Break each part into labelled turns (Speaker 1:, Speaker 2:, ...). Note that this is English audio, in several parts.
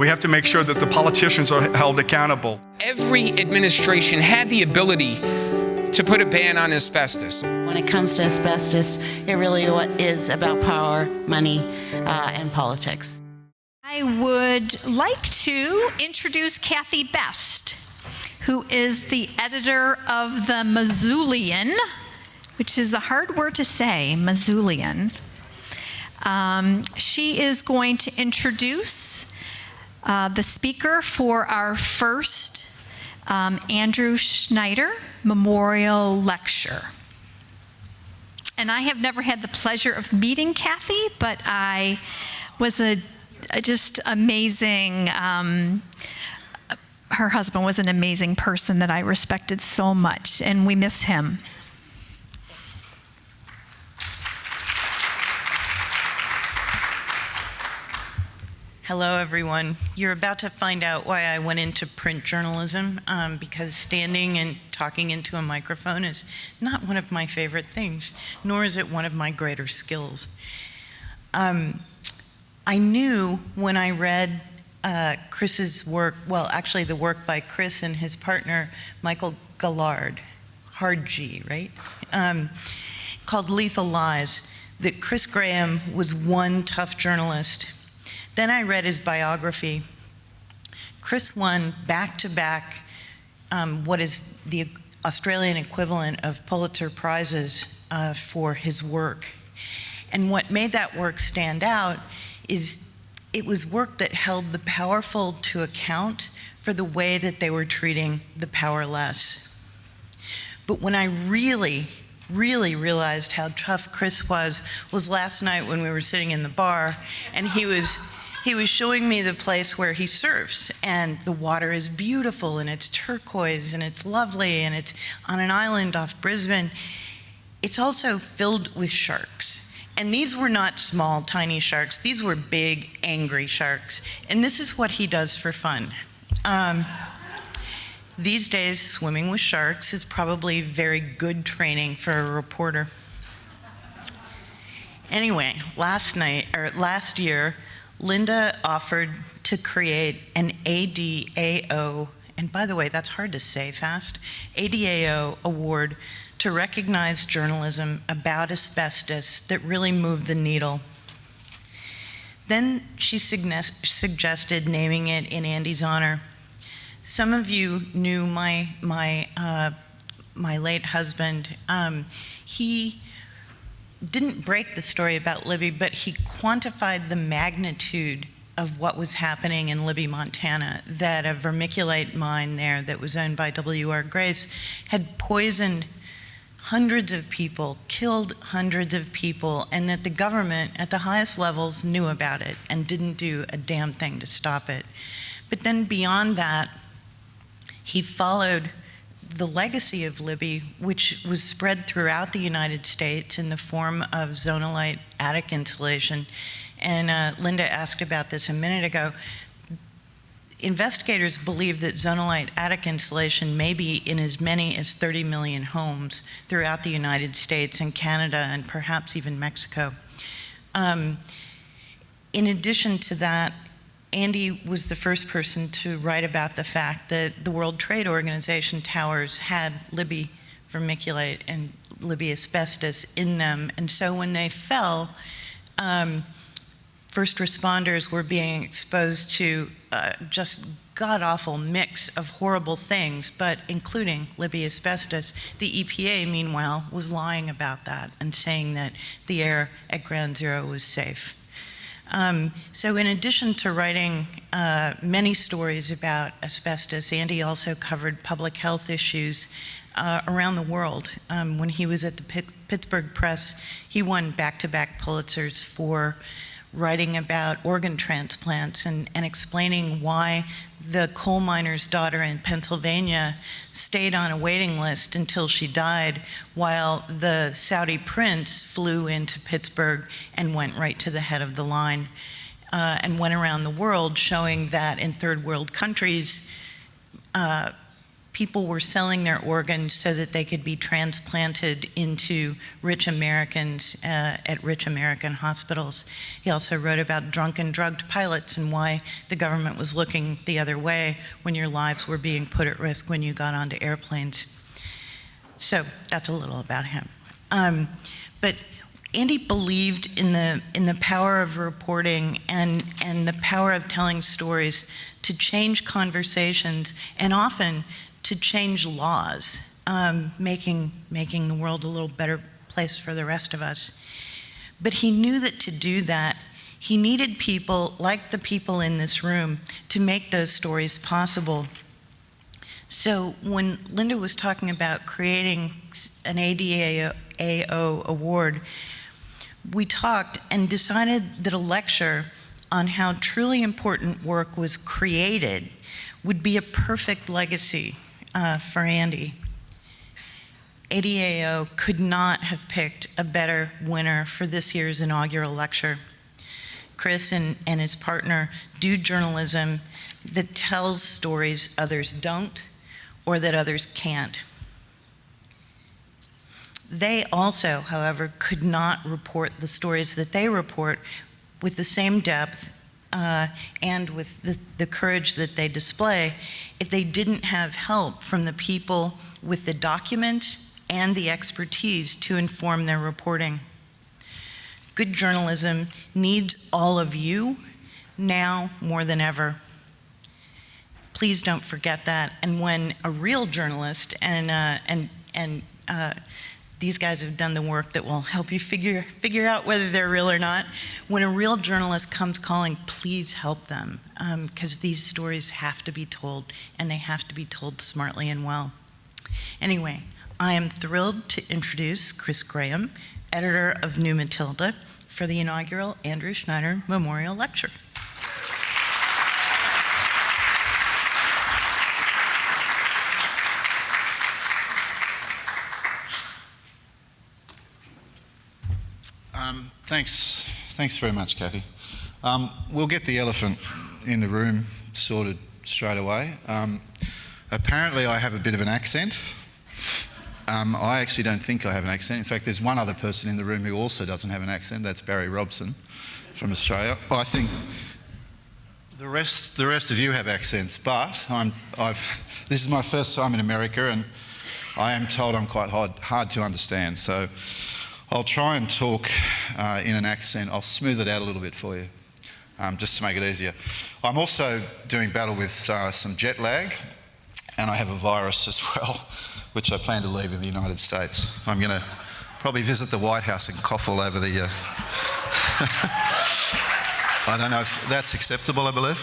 Speaker 1: We have to make sure that the politicians are held accountable.
Speaker 2: Every administration had the ability to put a ban on asbestos.
Speaker 3: When it comes to asbestos, it really is about power, money, and politics.
Speaker 4: I would like to introduce Kathy Best, who is the editor of the Missoulian, which is a hard word to say, Missoulian. She is going to introduce the speaker for our first Andrew Schneider Memorial Lecture. And I have never had the pleasure of meeting Kathy, but I was just amazing. Her husband was an amazing person that I respected so much, and we miss him.
Speaker 5: Hello, everyone. You're about to find out why I went into print journalism, because standing and talking into a microphone is not one of my favorite things, nor is it one of my greater skills. I knew when I read Chris's work, well, actually the work by Chris and his partner, Michael Gallard, hard G, right? Called Lethal Lies, that Chris Graham was one tough journalist. Then I read his biography. Chris won back-to-back what is the Australian equivalent of Pulitzer Prizes for his work. And what made that work stand out is it was work that held the powerful to account for the way that they were treating the powerless. But when I really realized how tough Chris was last night when we were sitting in the bar, and he was showing me the place where he surfs, and the water is beautiful, and it's turquoise, and it's lovely, and it's on an island off Brisbane. It's also filled with sharks. And these were not small, tiny sharks. These were big, angry sharks. And this is what he does for fun. These days, swimming with sharks is probably very good training for a reporter. Anyway, last year, Linda offered to create an ADAO, and by the way, that's hard to say fast, ADAO award to recognize journalism about asbestos that really moved the needle. Then she suggested naming it in Andy's honor. Some of you knew my late husband. He didn't break the story about Libby, but he quantified the magnitude of what was happening in Libby, Montana, that a vermiculite mine there that was owned by W.R. Grace had poisoned hundreds of people, killed hundreds of people, and that the government at the highest levels knew about it and didn't do a damn thing to stop it. But then beyond that, he followed the legacy of Libby, which was spread throughout the United States in the form of zonalite attic insulation. And Linda asked about this a minute ago. Investigators believe that zonalite attic insulation may be in as many as 30 million homes throughout the United States and Canada and perhaps even Mexico. In addition to that, Andy was the first person to write about the fact that the World Trade Organization towers had Libby vermiculite and Libby asbestos in them. And so when they fell, first responders were being exposed to just god-awful mix of horrible things, but including Libby asbestos. The EPA, meanwhile, was lying about that and saying that the air at Ground Zero was safe. So in addition to writing many stories about asbestos, Andy also covered public health issues around the world. When he was at the Pittsburgh Press, he won back-to-back Pulitzers for writing about organ transplants and explaining why the coal miner's daughter in Pennsylvania stayed on a waiting list until she died, while the Saudi prince flew into Pittsburgh and went right to the head of the line, and went around the world showing that in third world countries, people were selling their organs so that they could be transplanted into rich Americans at rich American hospitals. He also wrote about drunk and drugged pilots and why the government was looking the other way when your lives were being put at risk when you got onto airplanes. So that's a little about him. But Andy believed in the power of reporting and the power of telling stories to change conversations and often to change laws, making the world a little better place for the rest of us. But he knew that to do that, he needed people like the people in this room to make those stories possible. So when Linda was talking about creating an ADAO award, we talked and decided that a lecture on how truly important work was created would be a perfect legacy for Andy. ADAO could not have picked a better winner for this year's inaugural lecture. Chris and his partner do journalism that tells stories others don't or that others can't. They also, however, could not report the stories that they report with the same depth and with the courage that they display if they didn't have help from the people with the documents and the expertise to inform their reporting. Good journalism needs all of you now more than ever. Please don't forget that. And when a real journalist, and these guys have done the work that will help you figure out whether they're real or not. When a real journalist comes calling, please help them, because these stories have to be told, and they have to be told smartly and well. Anyway, I am thrilled to introduce Chris Graham, editor of New Matilda, for the inaugural Andrew Schneider Memorial Lecture.
Speaker 6: Thanks very much, Kathy. We'll get the elephant in the room sorted straight away. Apparently I have a bit of an accent. I actually don't think I have an accent. In fact, there's one other person in the room who also doesn't have an accent. That's Barry Robson from Australia. I think the rest of you have accents, but this is my first time in America, and I am told I'm quite hard to understand. So I'll try and talk in an accent. I'll smooth it out a little bit for you, just to make it easier. I'm also doing battle with some jet lag, and I have a virus as well, which I plan to leave in the United States. I'm going to probably visit the White House and cough all over the... I don't know if that's acceptable, I believe.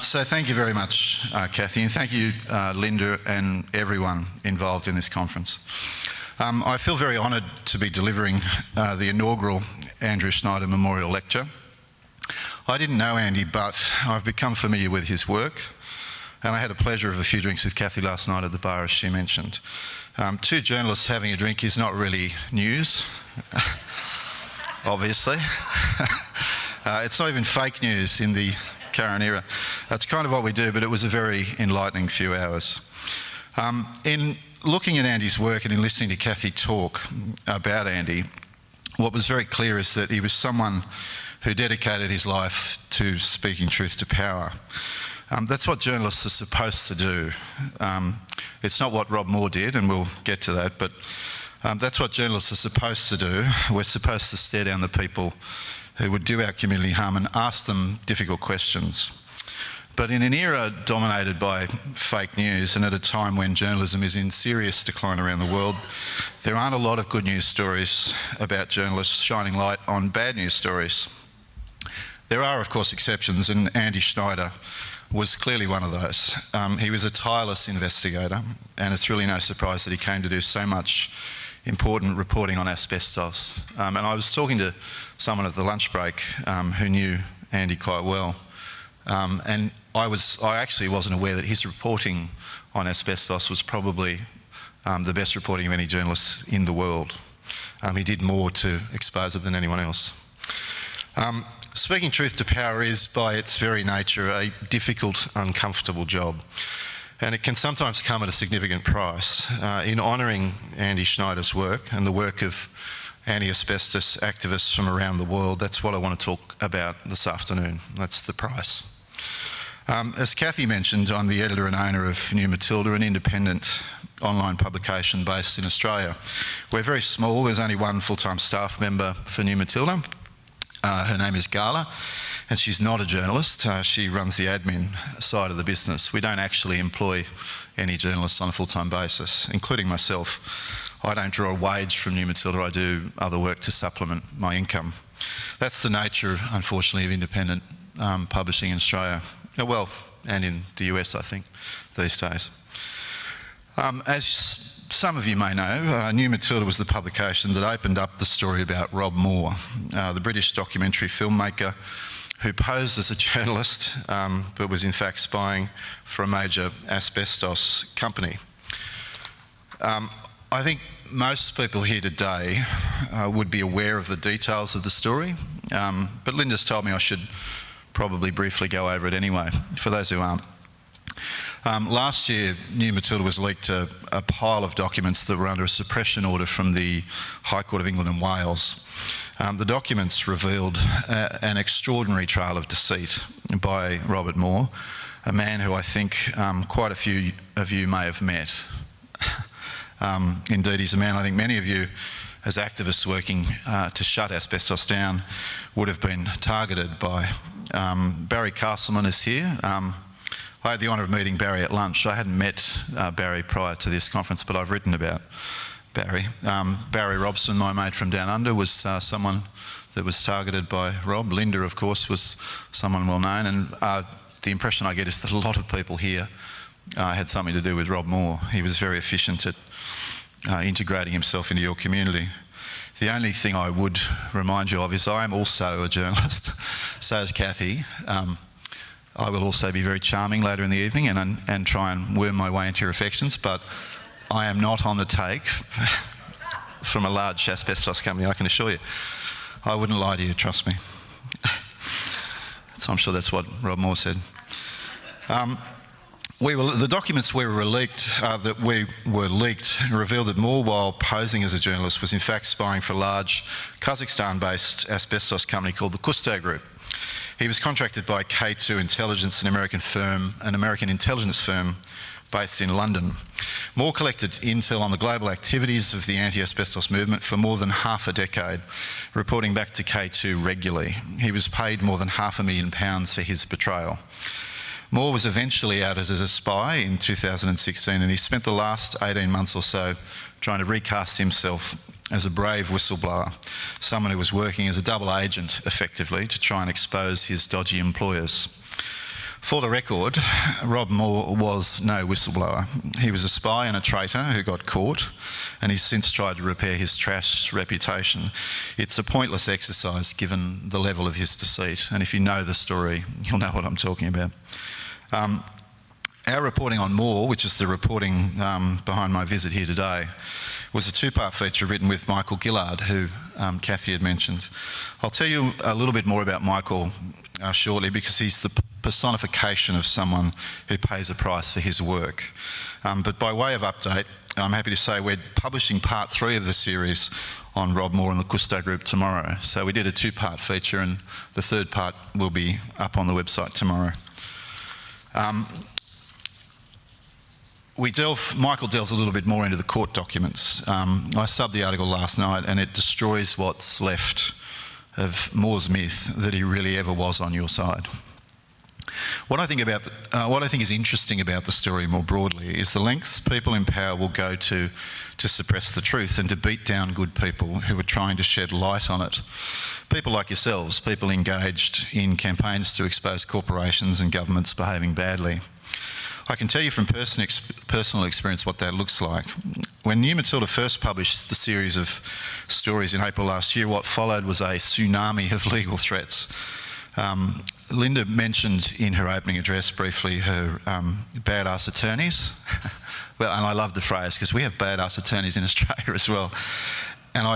Speaker 6: So thank you very much, Kathy, and thank you, Linda, and everyone involved in this conference. I feel very honoured to be delivering the inaugural Andrew Schneider Memorial Lecture. I didn't know Andy, but I've become familiar with his work, and I had a pleasure of a few drinks with Kathy last night at the bar, as she mentioned. Two journalists having a drink is not really news, obviously. It's not even fake news in the current era. That's kind of what we do, but it was a very enlightening few hours. In looking at Andy's work and in listening to Kathy talk about Andy, what was very clear is that he was someone who dedicated his life to speaking truth to power. That's what journalists are supposed to do. It's not what Rob Moore did, and we'll get to that, but that's what journalists are supposed to do. We're supposed to stare down the people who would do our community harm and ask them difficult questions. But in an era dominated by fake news, and at a time when journalism is in serious decline around the world, there aren't a lot of good news stories about journalists shining light on bad news stories. There are, of course, exceptions, and Andy Schneider was clearly one of those. He was a tireless investigator, and it's really no surprise that he came to do so much important reporting on asbestos. And I was talking to someone at the lunch break who knew Andy quite well, and I actually wasn't aware that his reporting on asbestos was probably the best reporting of any journalist in the world. He did more to expose it than anyone else. Speaking truth to power is, by its very nature, a difficult, uncomfortable job. And it can sometimes come at a significant price. In honouring Andy Schneider's work and the work of anti-asbestos activists from around the world, that's what I want to talk about this afternoon. That's the price. As Kathy mentioned, I'm the editor and owner of New Matilda, an independent online publication based in Australia. We're very small. There's only one full-time staff member for New Matilda. Her name is Gala, and she's not a journalist. She runs the admin side of the business. We don't actually employ any journalists on a full-time basis, including myself. I don't draw a wage from New Matilda. I do other work to supplement my income. That's the nature, unfortunately, of independent publishing in Australia. Well, and in the US, I think, these days. As some of you may know, New Matilda was the publication that opened up the story about Rob Moore, the British documentary filmmaker who posed as a journalist but was in fact spying for a major asbestos company. I think most people here today would be aware of the details of the story, but Linda's told me I should probably briefly go over it anyway, for those who aren't. Last year, New Matilda was leaked a pile of documents that were under a suppression order from the High Court of England and Wales. The documents revealed an extraordinary trail of deceit by Robert Moore, a man who I think quite a few of you may have met. Indeed, he's a man I think many of you, as activists working to shut asbestos down, would have been targeted by. Barry Castleman is here. I had the honour of meeting Barry at lunch. I hadn't met Barry prior to this conference, but I've written about Barry. Barry Robson, my mate from Down Under, was someone that was targeted by Rob. Linda, of course, was someone well known, and the impression I get is that a lot of people here had something to do with Rob Moore. He was very efficient at integrating himself into your community. The only thing I would remind you of is I am also a journalist, so is Kathy. I will also be very charming later in the evening and try and worm my way into your affections, but I am not on the take from a large asbestos company, I can assure you. I wouldn't lie to you, trust me. So I'm sure that's what Rob Moore said. The documents that were leaked revealed that Moore, while posing as a journalist, was in fact spying for a large Kazakhstan-based asbestos company called the Cousteau Group. He was contracted by K2 Intelligence, an American intelligence firm based in London. Moore collected intel on the global activities of the anti-asbestos movement for more than half a decade, reporting back to K2 regularly. He was paid more than £500,000 for his betrayal. Moore was eventually outed as a spy in 2016, and he spent the last 18 months or so trying to recast himself as a brave whistleblower, someone who was working as a double agent, effectively, to try and expose his dodgy employers. For the record, Rob Moore was no whistleblower. He was a spy and a traitor who got caught, and he's since tried to repair his trashed reputation. It's a pointless exercise given the level of his deceit, and if you know the story, you'll know what I'm talking about. Our reporting on Moore, which is the reporting behind my visit here today, was a two-part feature written with Michael Gillard, who Kathy had mentioned. I'll tell you a little bit more about Michael shortly, because he's the personification of someone who pays a price for his work. But by way of update, I'm happy to say we're publishing part 3 of the series on Rob Moore and the Cousteau Group tomorrow. So we did a two-part feature, and the third part will be up on the website tomorrow. Michael delves a little bit more into the court documents. I subbed the article last night, and it destroys what's left of Moore's myth that he really ever was on your side. What I think is interesting about the story more broadly is the lengths people in power will go to suppress the truth and to beat down good people who are trying to shed light on it. People like yourselves, people engaged in campaigns to expose corporations and governments behaving badly. I can tell you from personal experience what that looks like. When New Matilda first published the series of stories in April last year, what followed was a tsunami of legal threats. Linda mentioned in her opening address briefly her badass attorneys. Well, and I love the phrase because we have badass attorneys in Australia as well. And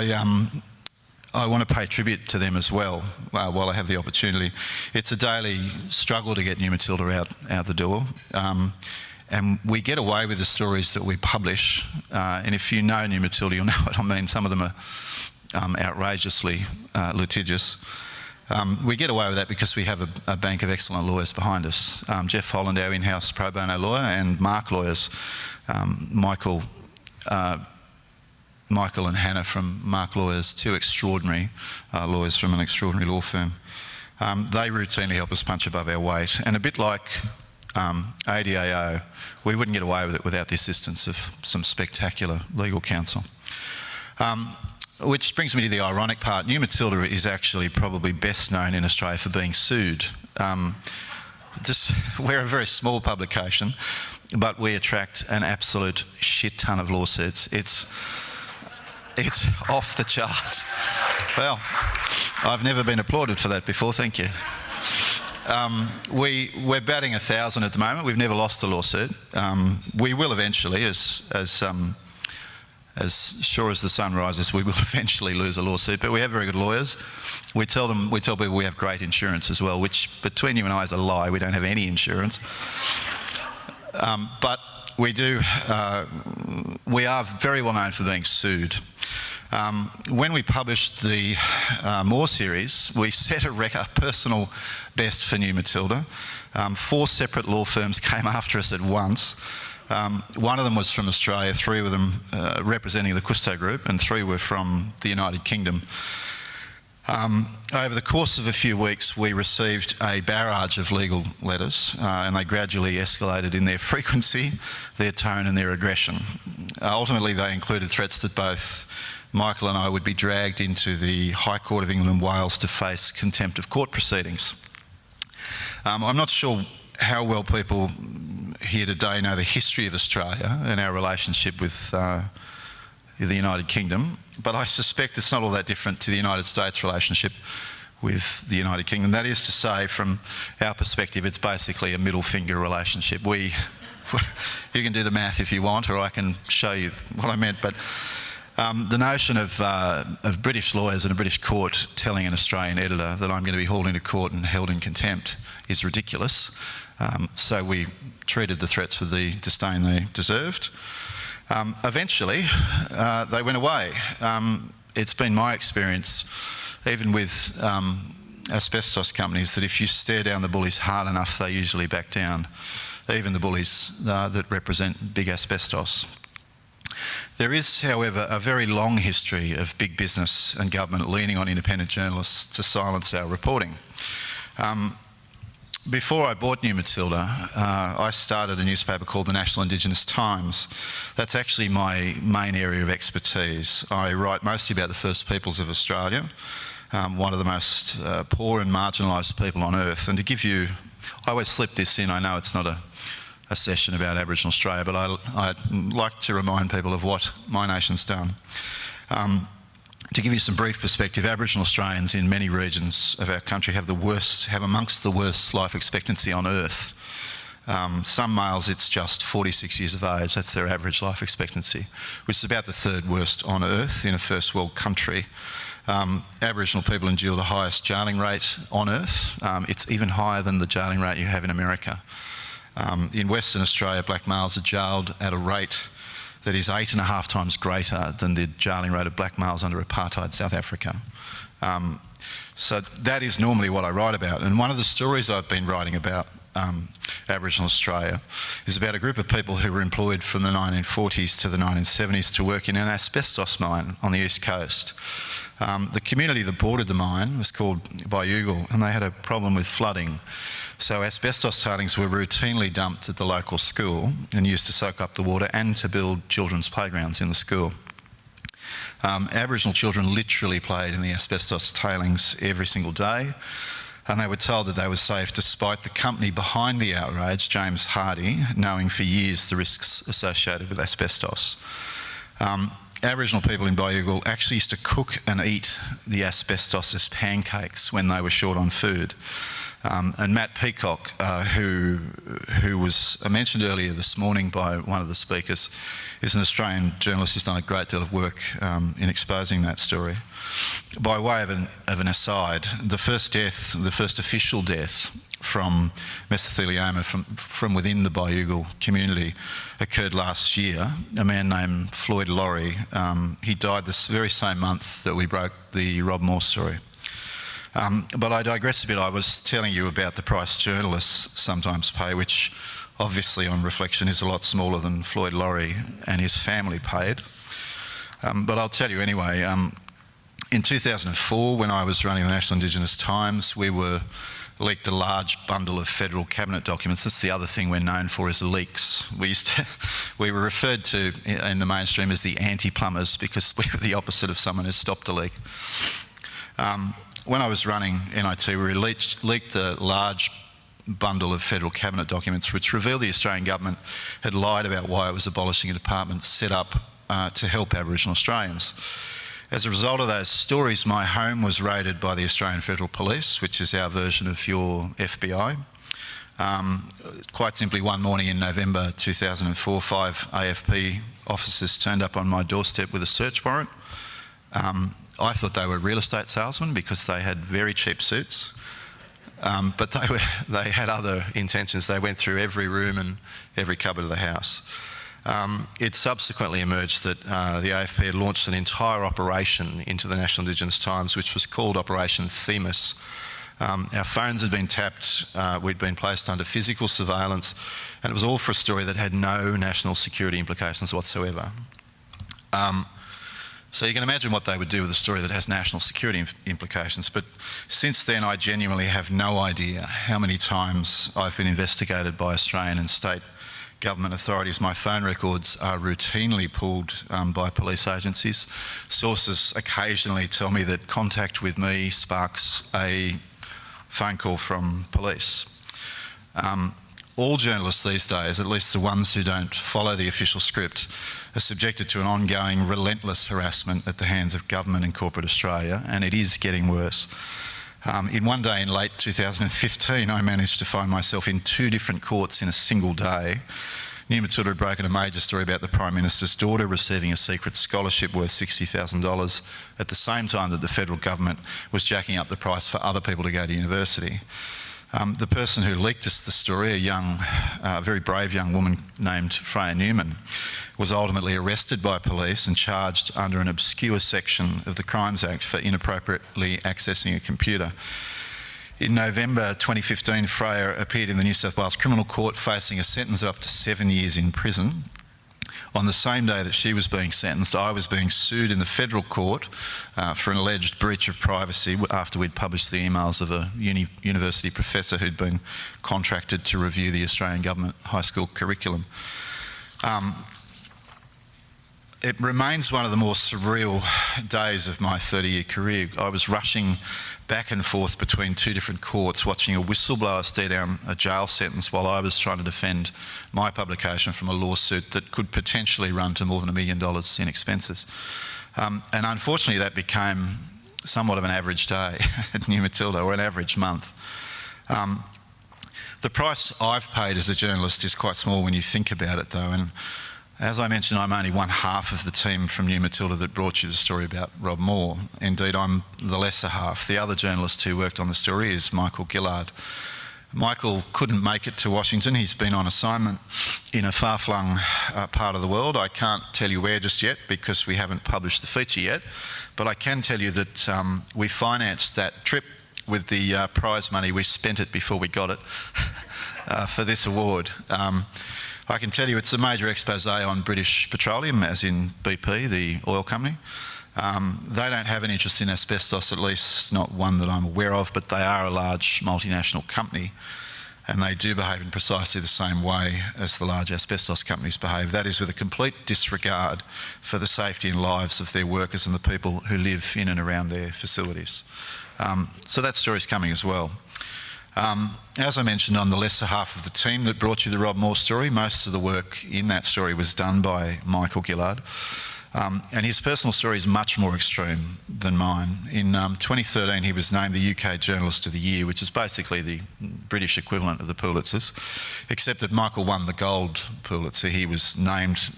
Speaker 6: I want to pay tribute to them as well while I have the opportunity. It's a daily struggle to get New Matilda out the door. And we get away with the stories that we publish, and if you know New Matilda, you'll know what I mean. Some of them are outrageously litigious. We get away with that because we have a bank of excellent lawyers behind us. Jeff Holland, our in-house pro bono lawyer, and Mark lawyers, Michael and Hannah from Mark Lawyers, two extraordinary lawyers from an extraordinary law firm. They routinely help us punch above our weight, and a bit like ADAO, we wouldn't get away with it without the assistance of some spectacular legal counsel. Which brings me to the ironic part. New Matilda is actually probably best known in Australia for being sued. We're a very small publication, but we attract an absolute shit ton of lawsuits. It's off the charts. Well, I've never been applauded for that before, thank you. We're batting 1,000 at the moment. We've never lost a lawsuit. We will eventually, as sure as the sun rises, we will eventually lose a lawsuit, but we have very good lawyers. We tell people we have great insurance as well, which between you and I is a lie. We don't have any insurance. But we do, we are very well known for being sued. When we published the More series, we set a personal best for New Matilda. 4 separate law firms came after us at once. One of them was from Australia, 3 of them representing the Custo Group, and 3 were from the United Kingdom. Over the course of a few weeks, we received a barrage of legal letters, and they gradually escalated in their frequency, their tone and their aggression. Ultimately, they included threats that both Michael and I would be dragged into the High Court of England and Wales to face contempt of court proceedings. I'm not sure how well people here today know the history of Australia and our relationship with the United Kingdom, but I suspect it's not all that different to the United States relationship with the United Kingdom. That is to say, from our perspective, it's basically a middle finger relationship. You can do the math if you want, or I can show you what I meant, but the notion of British lawyers in a British court telling an Australian editor that I'm going to be hauled into court and held in contempt is ridiculous. So we treated the threats with the disdain they deserved. Eventually, they went away. It's been my experience, even with asbestos companies, that if you stare down the bullies hard enough, they usually back down, even the bullies that represent big asbestos. There is, however, a very long history of big business and government leaning on independent journalists to silence our reporting. Before I bought New Matilda, I started a newspaper called the National Indigenous Times. That's actually my main area of expertise. I write mostly about the First Peoples of Australia, one of the most poor and marginalised people on earth. And to give you, I always slip this in, I know it's not a session about Aboriginal Australia, but I'd like to remind people of what my nation's done. To give you some brief perspective, Aboriginal Australians in many regions of our country have amongst the worst life expectancy on earth. Some males, it's just 46 years of age. That's their average life expectancy, which is about the 3rd worst on earth in a first world country. Aboriginal people endure the highest jailing rate on earth. It's even higher than the jailing rate you have in America. In Western Australia, black males are jailed at a rate that is 8.5 times greater than the jailing rate of black males under apartheid South Africa. So that is normally what I write about. And one of the stories I've been writing about Aboriginal Australia is about a group of people who were employed from the 1940s to the 1970s to work in an asbestos mine on the east coast. The community that bordered the mine was called Bayugal, and they had a problem with flooding. So asbestos tailings were routinely dumped at the local school and used to soak up the water and to build children's playgrounds in the school. Aboriginal children literally played in the asbestos tailings every single day, and they were told that they were safe despite the company behind the outrage, James Hardy, knowing for years the risks associated with asbestos. Aboriginal people in Bayugal actually used to cook and eat the asbestos as pancakes when they were short on food. And Matt Peacock, who was mentioned earlier this morning by one of the speakers, is an Australian journalist who's done a great deal of work in exposing that story. By way of an aside, the first official death from mesothelioma from within the Bayugal community occurred last year. A man named Floyd Laurie, he died this very same month that we broke the Rob Moore story. But I digress a bit. I was telling you about the price journalists sometimes pay, which obviously on reflection is a lot smaller than Floyd Laurie and his family paid. But I'll tell you anyway. In 2004, when I was running the National Indigenous Times, we were leaked a large bundle of federal cabinet documents. That's the other thing we're known for, is leaks. We were referred to in the mainstream as the anti-plumbers because we were the opposite of someone who stopped a leak. When I was running NIT, we leaked a large bundle of federal cabinet documents which revealed the Australian government had lied about why it was abolishing a department set up to help Aboriginal Australians. As a result of those stories, my home was raided by the Australian Federal Police, which is our version of your FBI. Quite simply, one morning in November 2004, 5 AFP officers turned up on my doorstep with a search warrant. I thought they were real estate salesmen because they had very cheap suits, but they had other intentions. They went through every room and every cupboard of the house. It subsequently emerged that the AFP had launched an entire operation into the National Indigenous Times, which was called Operation Themis. Our phones had been tapped, we'd been placed under physical surveillance, and it was all for a story that had no national security implications whatsoever. So you can imagine what they would do with a story that has national security implications. But since then, I genuinely have no idea how many times I've been investigated by Australian and state government authorities. My phone records are routinely pulled by police agencies. Sources occasionally tell me that contact with me sparks a phone call from police. All journalists these days, at least the ones who don't follow the official script, are subjected to an ongoing relentless harassment at the hands of government and corporate Australia, and it is getting worse. In one day in late 2015, I managed to find myself in 2 different courts in a single day. New Matilda had broken a major story about the Prime Minister's daughter receiving a secret scholarship worth $60,000 at the same time that the federal government was jacking up the price for other people to go to university. The person who leaked us the story, a very brave young woman named Freya Newman, was ultimately arrested by police and charged under an obscure section of the Crimes Act for inappropriately accessing a computer. In November 2015, Freya appeared in the New South Wales Criminal Court facing a sentence of up to 7 years in prison. On the same day that she was being sentenced, I was being sued in the federal court for an alleged breach of privacy after we'd published the emails of a university professor who'd been contracted to review the Australian government high school curriculum. It remains one of the more surreal days of my 30-year career. I was rushing back and forth between 2 different courts, watching a whistleblower stare down a jail sentence while I was trying to defend my publication from a lawsuit that could potentially run to more than $1 million in expenses. And unfortunately, that became somewhat of an average day at New Matilda, or an average month. The price I've paid as a journalist is quite small when you think about it, though. And as I mentioned, I'm only one half of the team from New Matilda that brought you the story about Rob Moore. Indeed, I'm the lesser half. The other journalist who worked on the story is Michael Gillard. Michael couldn't make it to Washington. He's been on assignment in a far-flung part of the world. I can't tell you where just yet because we haven't published the feature yet, but I can tell you that we financed that trip with the prize money. We spent it before we got it for this award. I can tell you it's a major expose on British Petroleum, as in BP, the oil company. They don't have an interest in asbestos, at least not one that I'm aware of, but they are a large multinational company and they do behave in precisely the same way as the large asbestos companies behave. That is with a complete disregard for the safety and lives of their workers and the people who live in and around their facilities. So that story's coming as well. As I mentioned, I'm the lesser half of the team that brought you the Rob Moore story. Most of the work in that story was done by Michael Gillard. And his personal story is much more extreme than mine. In 2013, he was named the UK Journalist of the Year, which is basically the British equivalent of the Pulitzers, except that Michael won the gold Pulitzer. He was named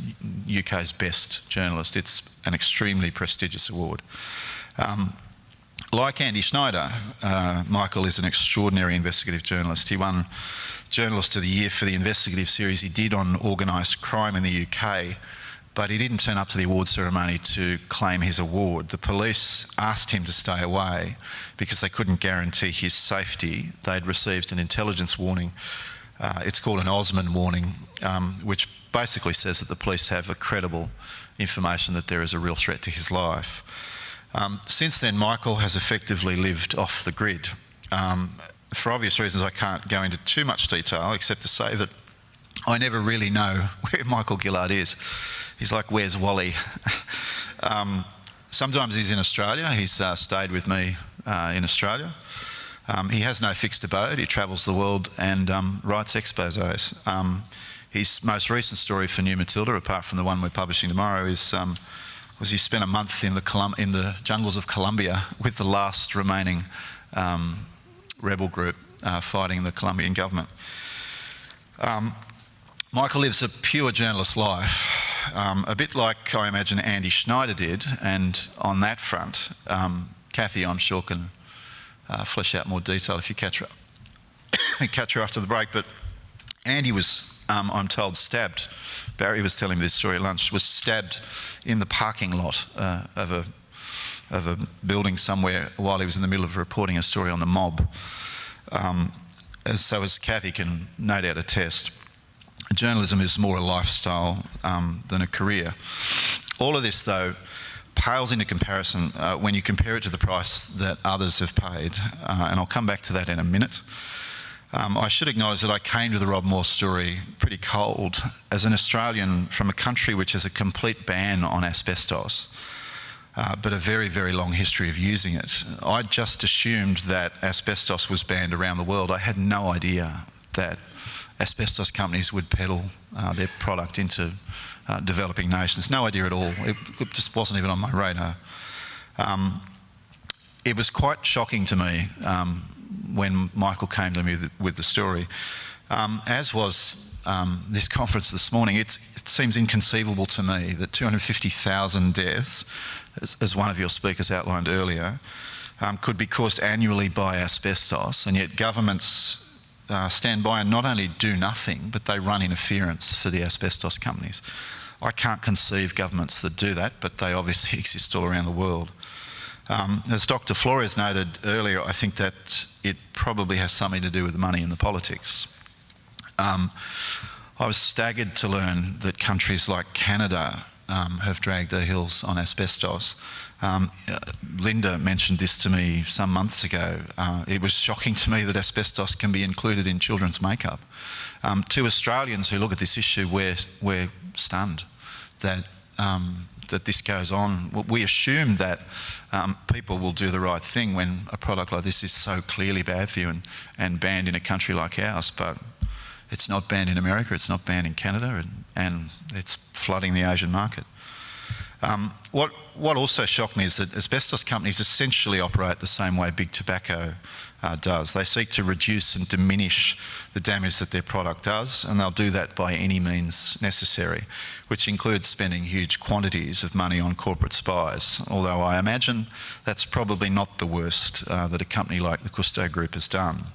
Speaker 6: UK's best journalist. It's an extremely prestigious award. Like Andy Schneider, Michael is an extraordinary investigative journalist. He won Journalist of the Year for the investigative series he did on organised crime in the UK, but he didn't turn up to the award ceremony to claim his award. The police asked him to stay away because they couldn't guarantee his safety. They'd received an intelligence warning. It's called an Osman warning, which basically says that the police have a credible information that there is a real threat to his life. Since then, Michael has effectively lived off the grid. For obvious reasons, I can't go into too much detail, except to say that I never really know where Michael Gillard is. He's like, where's Wally? Sometimes he's in Australia. He's stayed with me in Australia. He has no fixed abode. He travels the world and writes exposés. His most recent story for New Matilda, apart from the one we're publishing tomorrow, is was he spent a month in the jungles of Colombia with the last remaining rebel group fighting the Colombian government. Michael lives a pure journalist life, a bit like I imagine Andy Schneider did, and on that front, Kathy, I'm sure, can flesh out more detail if you catch her after the break. But Andy was, I'm told, stabbed. Barry was telling me this story at lunch, was stabbed in the parking lot of a building somewhere while he was in the middle of reporting a story on the mob. As Kathy can no doubt attest, journalism is more a lifestyle than a career. All of this, though, pales into comparison when you compare it to the price that others have paid, and I'll come back to that in a minute. I should acknowledge that I came to the Rob Moore story pretty cold as an Australian from a country which has a complete ban on asbestos, but a very, very long history of using it. I just assumed that asbestos was banned around the world. I had no idea that asbestos companies would peddle their product into developing nations. No idea at all. It just wasn't even on my radar. It was quite shocking to me when Michael came to me with the story, as was this conference this morning. It seems inconceivable to me that 250,000 deaths, as one of your speakers outlined earlier, could be caused annually by asbestos, and yet governments stand by and not only do nothing, but they run interference for the asbestos companies. I can't conceive governments that do that, but they obviously exist all around the world. As Dr. Flores noted earlier, I think that it probably has something to do with the money and the politics. I was staggered to learn that countries like Canada have dragged their heels on asbestos. Linda mentioned this to me some months ago. It was shocking to me that asbestos can be included in children's makeup. To Australians who look at this issue, we're stunned that this goes on. We assume that people will do the right thing when a product like this is so clearly bad for you and banned in a country like ours, but it's not banned in America, it's not banned in Canada, and it's flooding the Asian market. What also shocked me is that asbestos companies essentially operate the same way big tobacco does. They seek to reduce and diminish the damage that their product does, and they'll do that by any means necessary, which includes spending huge quantities of money on corporate spies, although I imagine that's probably not the worst that a company like the Cousteau Group has done.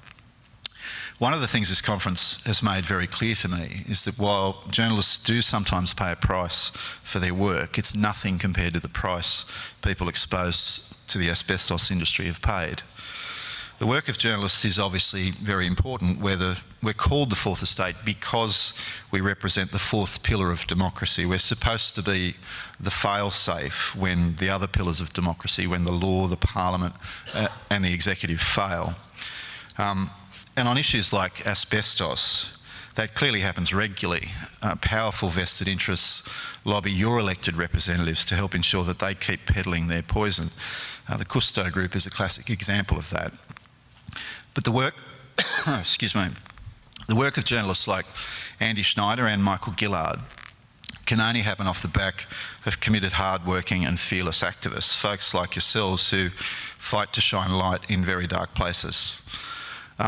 Speaker 6: One of the things this conference has made very clear to me is that while journalists do sometimes pay a price for their work, it's nothing compared to the price people exposed to the asbestos industry have paid. The work of journalists is obviously very important. We're called the Fourth Estate because we represent the fourth pillar of democracy. We're supposed to be the fail-safe when the other pillars of democracy, when the law, the parliament and the executive fail. And on issues like asbestos, that clearly happens regularly. Powerful vested interests lobby your elected representatives to help ensure that they keep peddling their poison. The Cousteau Group is a classic example of that. But the work, excuse me, the work of journalists like Andy Schneider and Michael Gillard can only happen off the back of committed, hard-working and fearless activists, folks like yourselves who fight to shine light in very dark places.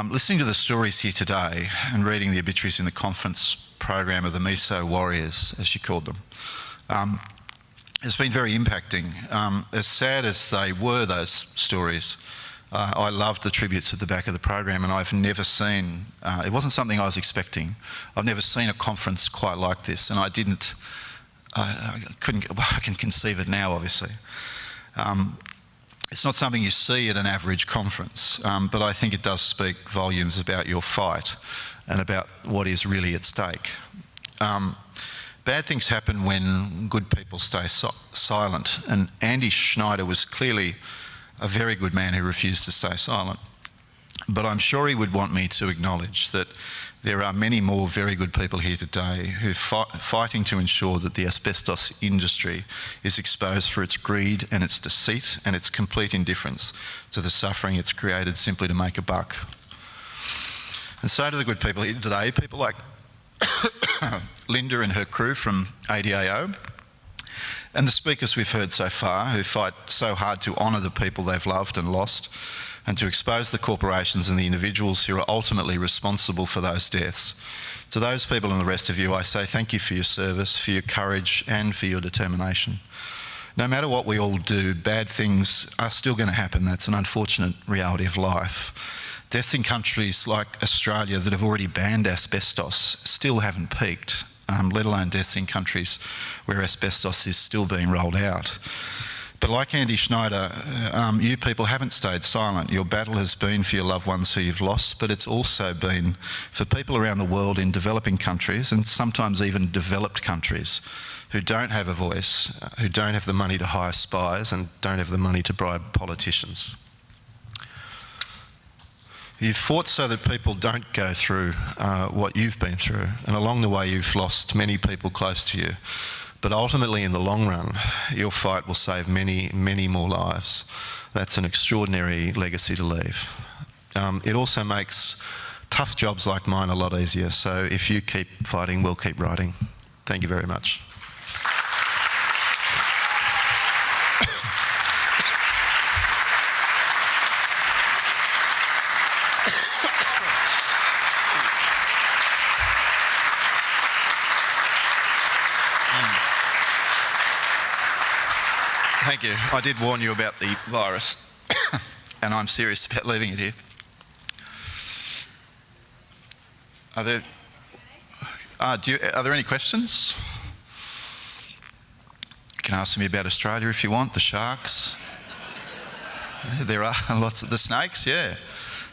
Speaker 6: Listening to the stories here today and reading the obituaries in the conference program of the Meso warriors, as you called them, has been very impacting. As sad as they were, those stories, I loved the tributes at the back of the program, and I've never seen, it wasn't something I was expecting. I've never seen a conference quite like this, and I can conceive it now, obviously. It's not something you see at an average conference, but I think it does speak volumes about your fight and about what is really at stake. Bad things happen when good people stay silent, and Andy Schneider was clearly a very good man who refused to stay silent. But I'm sure he would want me to acknowledge that there are many more very good people here today who are fighting to ensure that the asbestos industry is exposed for its greed and its deceit and its complete indifference to the suffering it's created simply to make a buck. And so to the good people here today, people like Linda and her crew from ADAO, and the speakers we've heard so far who fight so hard to honour the people they've loved and lost, and to expose the corporations and the individuals who are ultimately responsible for those deaths. To those people and the rest of you, I say thank you for your service, for your courage and for your determination. No matter what we all do, bad things are still going to happen. That's an unfortunate reality of life. Deaths in countries like Australia that have already banned asbestos still haven't peaked, let alone deaths in countries where asbestos is still being rolled out. But like Andy Schneider, you people haven't stayed silent. Your battle has been for your loved ones who you've lost, but it's also been for people around the world in developing countries, and sometimes even developed countries, who don't have a voice, who don't have the money to hire spies and don't have the money to bribe politicians. You've fought so that people don't go through what you've been through, and along the way you've lost many people close to you. But ultimately, in the long run, your fight will save many, many more lives. That's an extraordinary legacy to leave. It also makes tough jobs like mine a lot easier. So if you keep fighting, we'll keep writing. Thank you very much. Thank you. I did warn you about the virus, and I'm serious about leaving it here. Are there any questions? You can ask me about Australia if you want, the sharks. There are lots of the snakes, yeah.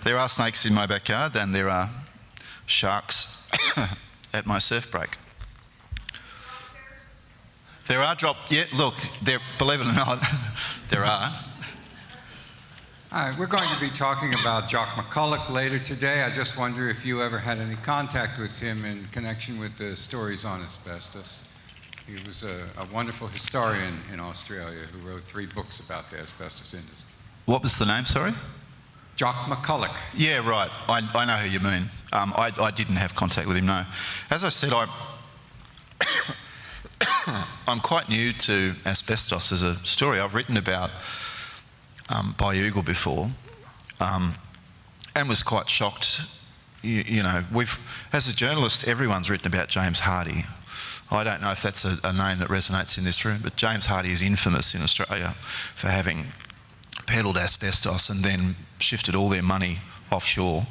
Speaker 6: There are snakes in my backyard, and there are sharks at my surf break. There are look, believe it or not, there are.
Speaker 7: All right, we're going to be talking about Jock McCulloch later today. I just wonder if you ever had any contact with him in connection with the stories on asbestos. He was a wonderful historian in Australia who wrote 3 books about the asbestos industry.
Speaker 6: What was the name, sorry?
Speaker 7: Jock McCulloch.
Speaker 6: Yeah, right. I know who you mean. I didn't have contact with him, no. As I said, I'm quite new to asbestos as a story. I've written about Biougel before, and was quite shocked. You know, as a journalist, everyone's written about James Hardie. I don't know if that's a name that resonates in this room, but James Hardie is infamous in Australia for having peddled asbestos and then shifted all their money offshore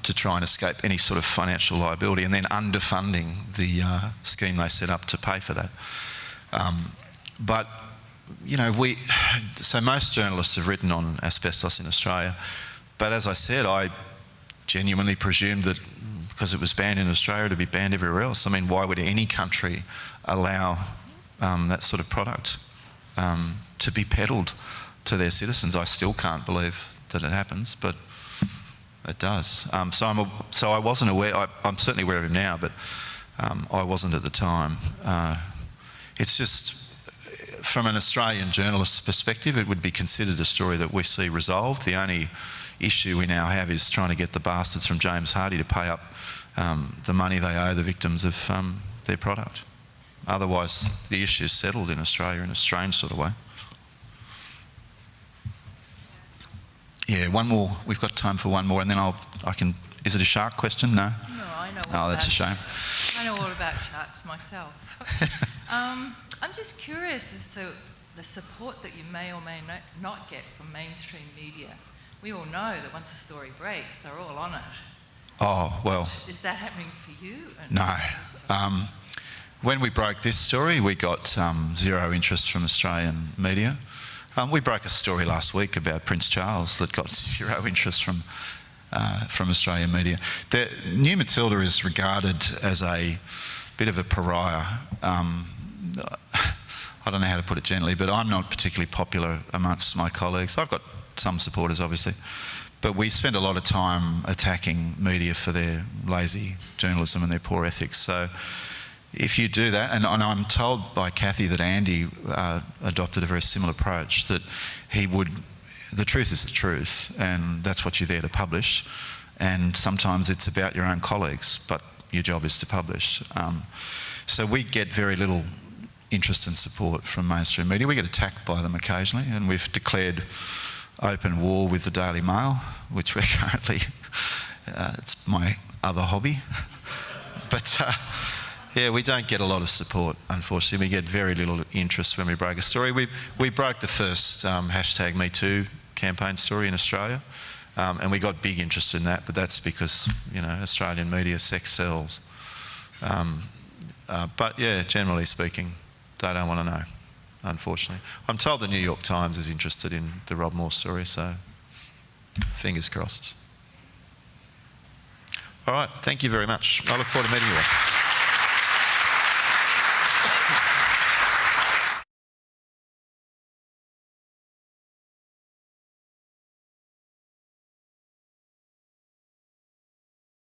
Speaker 6: to try and escape any sort of financial liability, and then underfunding the scheme they set up to pay for that. But, you know, so most journalists have written on asbestos in Australia, but as I said, I genuinely presumed that because it was banned in Australia to be banned everywhere else. I mean, why would any country allow that sort of product to be peddled to their citizens? I still can't believe that it happens, but it does. So I wasn't aware. I'm certainly aware of him now, but I wasn't at the time. It's just, from an Australian journalist's perspective, it would be considered a story that we see resolved. The only issue we now have is trying to get the bastards from James Hardie to pay up the money they owe the victims of their product. Otherwise, the issue is settled in Australia in a strange sort of way. Yeah, one more. We've got time for one more, and then I can. Is it a shark question? No.
Speaker 8: No, I know.
Speaker 6: Oh, that's a shame.
Speaker 8: I know all about sharks myself. I'm just curious as to the support that you may or may not get from mainstream media. We all know that once a story breaks, they're all on it.
Speaker 6: Oh, well.
Speaker 8: Is that happening for you?
Speaker 6: No. When we broke this story, we got zero interest from Australian media. We broke a story last week about Prince Charles that got zero interest from Australian media. The New Matilda is regarded as a bit of a pariah. I don't know how to put it gently, but I'm not particularly popular amongst my colleagues. I've got some supporters, obviously, but we spend a lot of time attacking media for their lazy journalism and their poor ethics. So if you do that, and I'm told by Kathy that Andy adopted a very similar approach, that he would, the truth is the truth, and that's what you're there to publish, and sometimes it's about your own colleagues, but your job is to publish. So we get very little interest and support from mainstream media. We get attacked by them occasionally, and we've declared open war with the Daily Mail, which we're currently, it's my other hobby. But yeah, we don't get a lot of support, unfortunately. We get very little interest when we break a story. We broke the first hashtag #MeToo campaign story in Australia, and we got big interest in that, but that's because, you know, Australian media, sex sells. But yeah, generally speaking, they don't want to know, unfortunately. I'm told the New York Times is interested in the Rob Moore story, so fingers crossed. All right, thank you very much. I look forward to meeting you all.